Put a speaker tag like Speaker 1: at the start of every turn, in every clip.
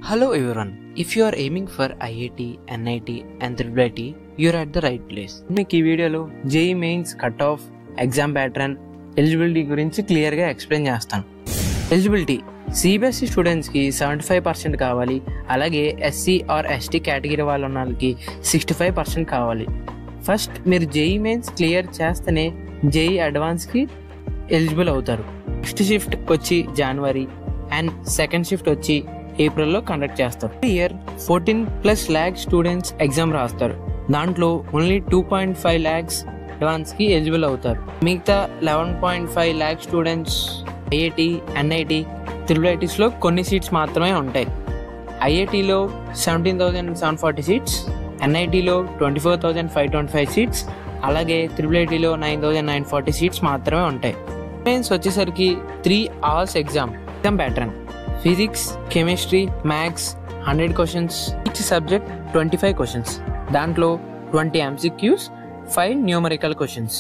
Speaker 1: Hello everyone. If you are aiming for IIT, NIT and IIIT, you are at the right place. మీకు ఈ వీడియోలో JEE mains cut off, exam pattern, eligibility గురించి క్లియర్గా explain చేస్తాను. Eligibility CBSE స్టూడెంట్స్కి 75% కావాలి, అలాగే SC ఆర్ ST కేటగిరీ వాళ్ళకి 65% కావాలి. ఫస్ట్ మీరు JEE మెయిన్స్ క్లియర్ చేస్తేనే JEE అడ్వాన్స్కి ఎలిజిబుల్ అవుతారు. ఫస్ట్ షిఫ్ట్ వచ్చి జనవరి అండ్ సెకండ్ షిఫ్ట్ వచ్చి ఏప్రిల్లో కండక్ట్ చేస్తారు. ఇయర్ 14+ lakhs స్టూడెంట్స్ ఎగ్జామ్ రాస్తారు. దాంట్లో ఓన్లీ 2.5 lakhs అడ్వాన్స్కి ఎలిజిబుల్ అవుతారు. మిగతా 11.5 lakhs స్టూడెంట్స్ IIT, NIT, IIITస్లో కొన్ని సీట్స్ మాత్రమే ఉంటాయి. IITలో 17,740 సీట్స్, NITలో 24,525 సీట్స్, అలాగే IIITలో 9,940 సీట్స్ మాత్రమే ఉంటాయి. మెయిన్స్ వచ్చేసరికి 3 hours exam pattern. Physics, chemistry, maths 100 questions, each subject 25 questions. దాంట్లో 20 MCQs, 5 numerical questions.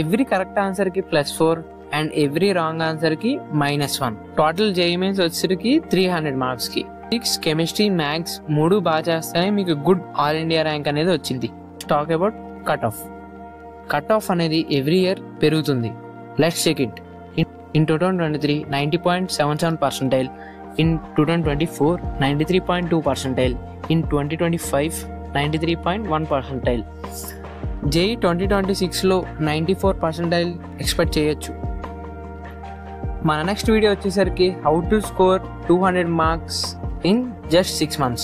Speaker 1: Every correct ఆన్సర్కి +4 అండ్ ఎవ్రీ రాంగ్ ఆన్సర్కి -1. టోటల్ JEE మెయిన్స్ వచ్చేసరికి 300 మార్క్స్కి. ఫిజిక్స్, కెమిస్ట్రీ, మ్యాథ్స్ 3 బాగా చేస్తేనే మీకు గుడ్ ఆల్ ఇండియా ర్యాంక్ అనేది వచ్చింది. Talk about cut off. Cut off అనేది ఎవ్రీ ఇయర్ పెరుగుతుంది. Let's check it. In 2023, 90.77 percentile. In 2024, 93.2 In 2025, 93.1 percentile. JEE 2026లో 94 expect చేయొచ్చు. మన నెక్స్ట్ వీడియో వచ్చేసరికి how to score 200 marks in just 6 months.